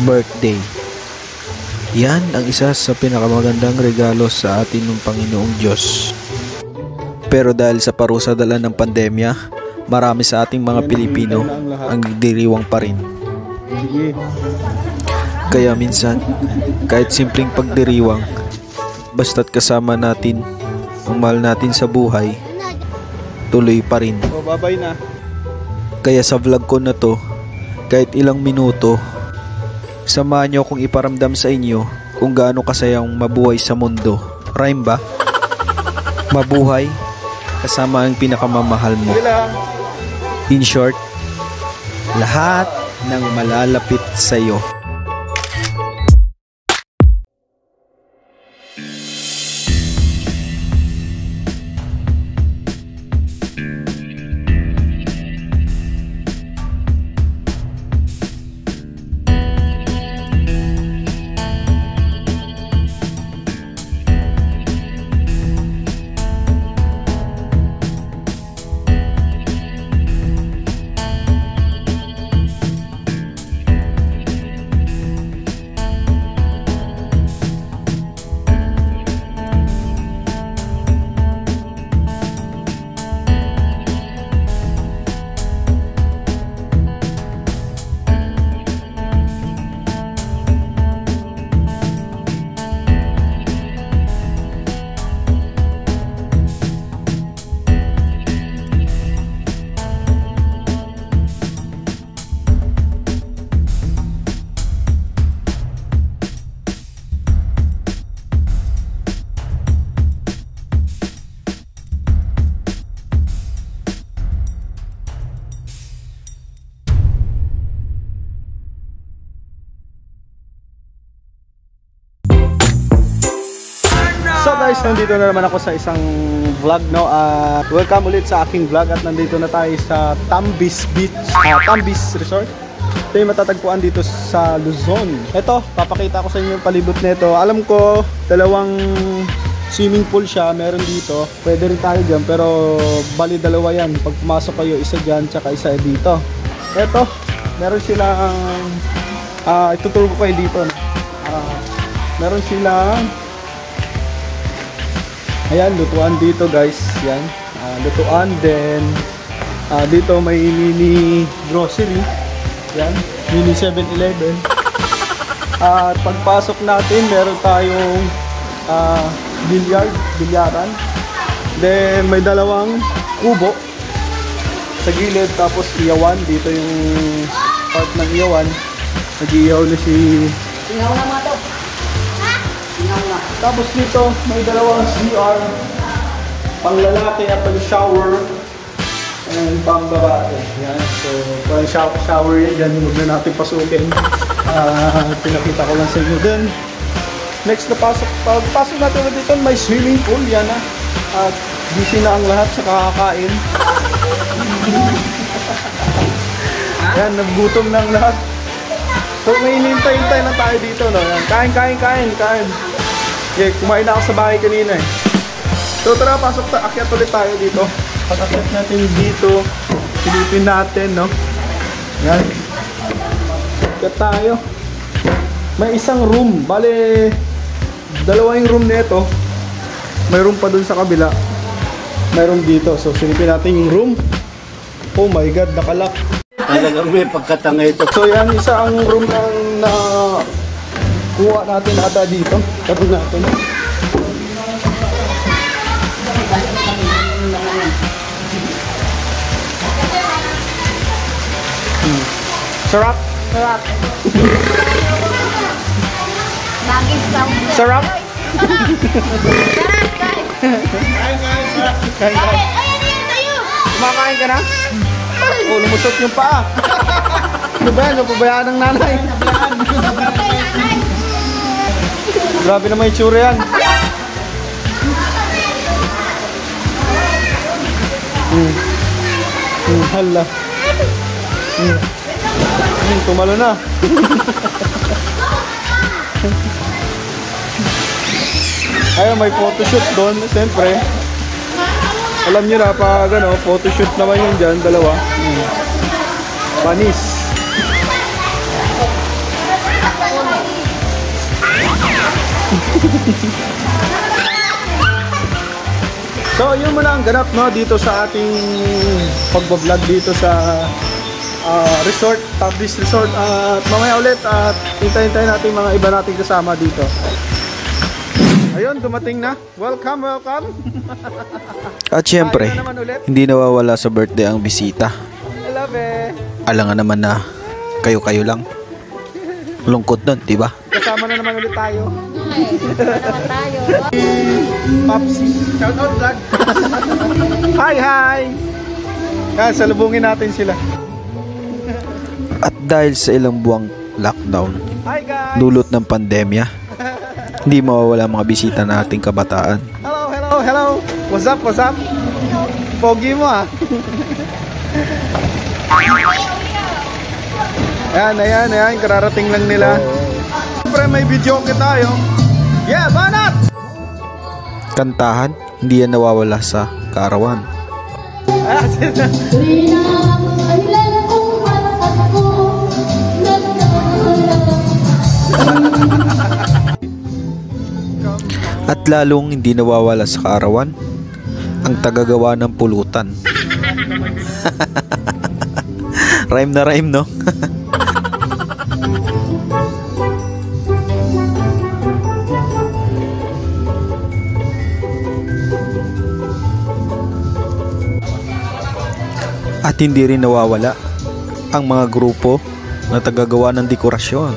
birthday. Yan ang isa sa pinakamagandang regalo sa atin ng Panginoong Diyos. Pero dahil sa parusa dala ng pandemya, marami sa ating mga Pilipino ang diriwang pa rin. Kaya minsan, kahit simpleng pagdiriwang, basta't kasama natin ang mahal natin sa buhay, tuloy pa rin. Babay na. Kaya sa vlog ko na to, kahit ilang minuto, samahan nyo akong iparamdam sa inyo kung gaano kasayang mabuhay sa mundo. Rhyme ba? Mabuhay kasama ang pinakamamahal mo. In short, lahat ng malalapit sa'yo. So guys, nandito na naman ako sa isang vlog, no? Welcome ulit sa aking vlog at nandito na tayo sa Tambis Beach, Tambis Resort. Ito yung matatagpuan dito sa Luzon. Ito, papakita ko sa inyo yung palibot nito. Alam ko, dalawang swimming pool siya, meron dito. Pwede rin tayo dyan, pero bali dalawa yan. Pag pumasok kayo, isa dyan, tsaka isa dito. Ito, meron silang, ituturo ko kayo dito. Meron silang, ayan, lutuan dito guys. Yan, lutuan. Then dito may mini grocery. Yan, mini 7-Eleven. At pagpasok natin, meron tayong bilyaran. Then may dalawang kubo sa gilid, tapos iyawan. Dito yung part ng iyawan. Nag-iyaw na si... Iyaw na mga to. Tapos dito may dalawang CR, pang lalaki at pang shower, and pang babae. Yan. So pang shower yan dyan, huwag na natin pasukin. Pinakita ko lang sa inyo. Then next na pagpasok natin dito, may swimming pool. Yan na. At busy na ang lahat sa kakakain. Yan, nagutom na ang lahat. So may hinintay-hintay lang tayo dito, no? Yan. Kain. Okay, kumain na ako sa bahay kanina eh. So tara, akyat ulit tayo dito. Pag-akyat natin dito, silipin natin, no? Yan. Akyat tayo. May isang room. Bale, dalawa yung room nito. May room pa dun sa kabila. May room dito. So silipin natin yung room. Oh my God, nakalak. Talagang may pagkatanga ito. So yan, isa ang room na kuha natin ata dito. Tapos natin. Sarap? Sarap. Nagis lang. Sarap? Sarap, guys. Kain. Ayan tayo. Kumakain ka na? Oh, lumusot yung paa. Ano ba yan? Napabayaan ng nanay. Grabe naman yung tsura yan. Hala. Tumalo na. Ayun, may photoshoot doon. Siyempre, alam nyo na, pag ano, photoshoot naman yun dyan, dalawa. Panis. So, yun muna ang ganap, no, dito sa ating pagbablog dito sa resort, Tabriz Resort. At mamaya ulit at hintayin natin mga iba nating kasama dito. Ayun, dumating na. Welcome, welcome. At syempre, Kain na naman ulit. hindi nawawala sa birthday ang bisita. I love it. Alangan naman na kayo-kayo lang. Lungkot nun, di ba? Kasama na naman ulit tayo. naman tayo. Pops, shout out vlog. Hi, hi. Yan, salubungin natin sila. At dahil sa ilang buwang lockdown, Hi, guys. dulot ng pandemya, hindi mawawala ang mga bisita na ating kabataan. Hello, hello, hello. What's up, what's up? Pogi mo ah. Ayan. Kararating lang nila. Siyempre may video okay tayo. Yeah, banat! Kantahan, hindi yan nawawala sa kaarawan. At lalong hindi nawawala sa kaarawan ang tagagawa ng pulutan. Rhyme na rhyme, no? At hindi rin nawawala ang mga grupo na tagagawa ng dekorasyon.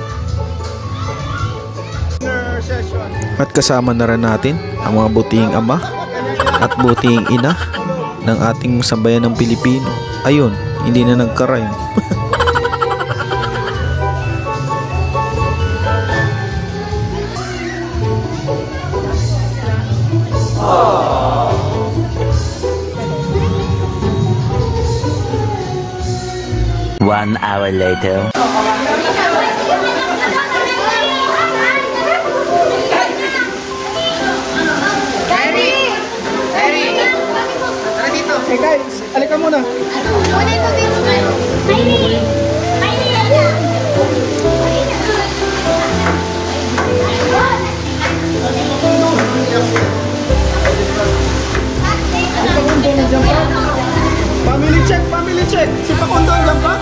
At kasama na rin natin ang mga butihing ama at butihing ina ng ating sambayan ng Pilipino. Ayun, hindi na nagka-rhyme. One hour later. Hey guys, alika muna. Family check. Si Pakondo hanggang pa?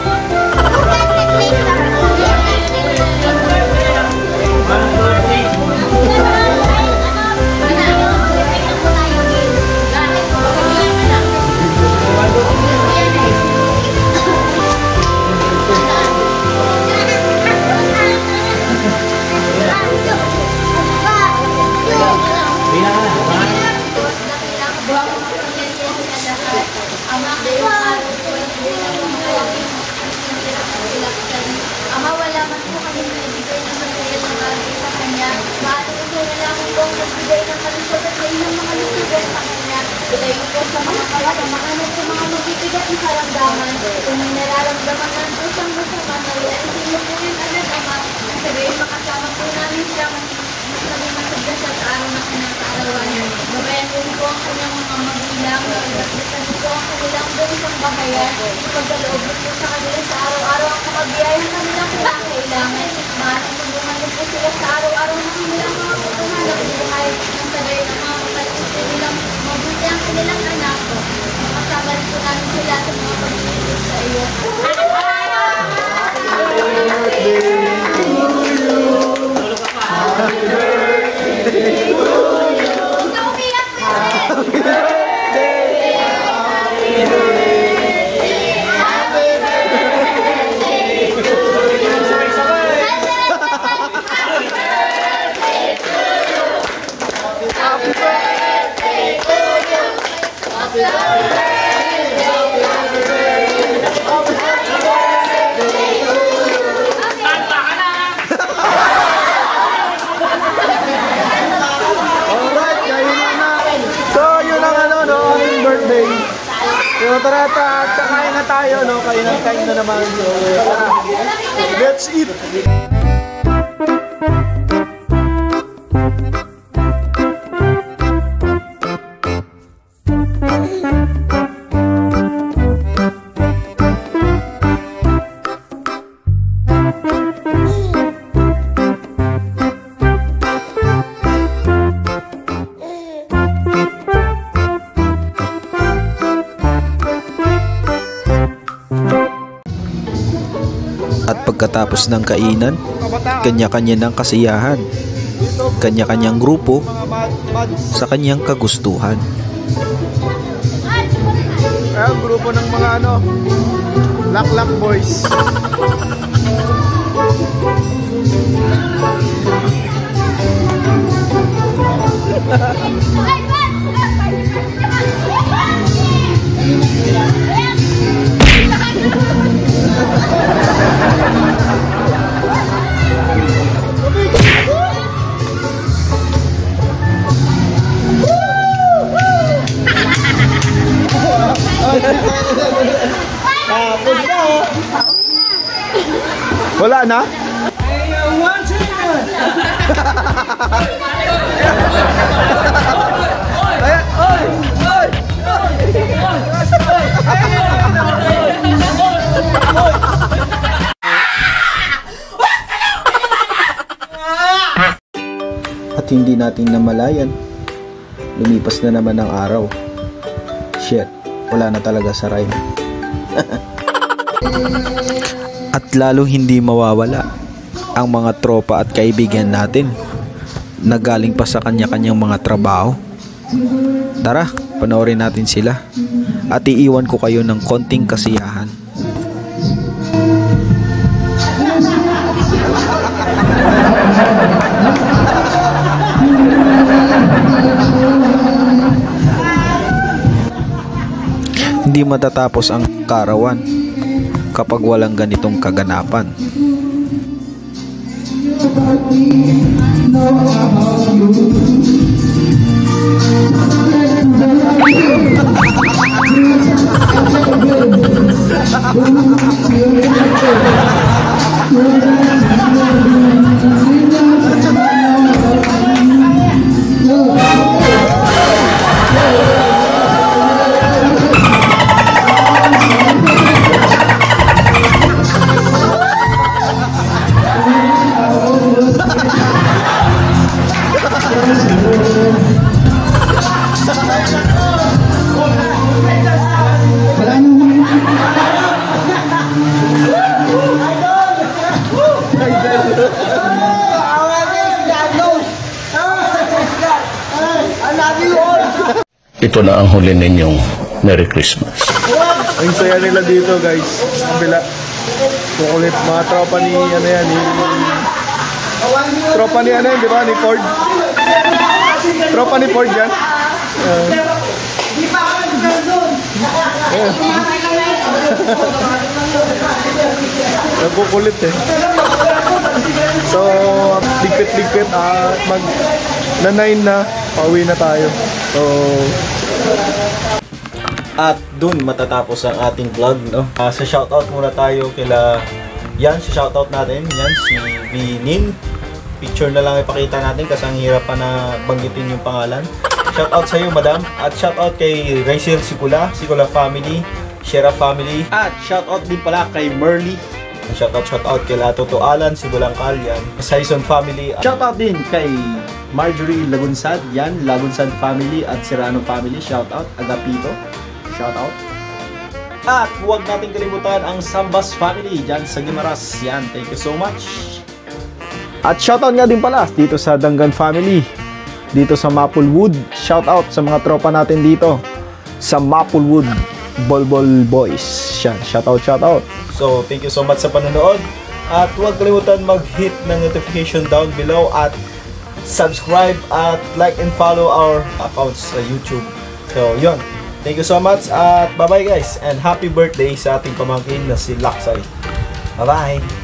Ama, wala man po kami nagbigay ng masaya ng bagay sa kanya. Maaari ko na lang po nagbigay ng kalusugan sa inyong mga lusugan sa kanya. Bigay ko po sa mga kawasamaan at sa mga magbibigat ng karamdaman. Kung may nararamdaman ng pusang masama na ialisin mo po yung anak, Ama. Ang sabihin makasama po namin siya mas maging masagdas at araw na kanyang kaarawan. Babayan po po ang kanyang mga magulang. Nagdagdagan po ang kanilang buwisang bahayan. Pagkaloob po sa kanila sa araw-araw ang makabiyayang kanilang kailangan. Maaaring tulungan din po sila sa araw-araw ng kanilang mga pagkahanap buhay. Ang sabay ng mga kapatid nilang mabuti ang kanilang anak. Makasama rin po namin sila sa mga pag-ibig sa iyo. So tara, kakain na tayo, no? Kain na naman. So tara, let's eat! Pagkatapos ng kainan, kanya-kanya ng kasiyahan, kanya-kanyang grupo sa kanyang kagustuhan. Ang grupo ng mga Laklak Boys. Wala na? At hindi natin namalayan, lumipas na naman ang araw. Shit, wala na talaga sa rhyme. At lalo hindi mawawala ang mga tropa at kaibigan natin na galing pa sa kanya-kanyang mga trabaho. Tara, panoorin natin sila at iiwan ko kayo ng konting kasiyahan. Hindi matatapos ang karawan kapag walang ganitong kaganapan. Ito na ang huli ninyong Merry Christmas. Ang saya nila dito, guys. Kabila. Kukulit. Mga tropa ni tropa ni di ba? Ni Ford. Tropa ni Ford yan. Nagkukulit eh. So, ligpit-ligpit at mag-9 na. Pauwi na tayo. So, At dun matatapos ang ating vlog, no? Sa shoutout muna tayo kila yan, sa shoutout natin, yan si Vinin. Picture na lang ipakita natin kasi ang hirap pa na banggitin yung pangalan. Shoutout sa iyo, madam. At shoutout kay Rachel Sikula family, Shera family. At shoutout din pala kay Merly. Shoutout kay Toto Alan, Sibulang Kalyan, Saison family. Shoutout din kay Marjorie Lagunsad, yan, Lagunsad family at Serrano family. Shoutout, Agapito. Shoutout. At huwag natin kalimutan ang Sambas family dyan sa Guimaras. Yan, thank you so much. At shoutout nga din pala dito sa Dangan family, dito sa Maplewood. Shoutout sa mga tropa natin dito sa Maplewood Bolbol Boys. Yan, shoutout. So, thank you so much sa panonood. At huwag kalimutan mag-hit ng notification down below at subscribe at like and follow our accounts sa YouTube. So, yun. Thank you so much at bye-bye guys and happy birthday sa ating pamangkin na si Laksay. Bye-bye!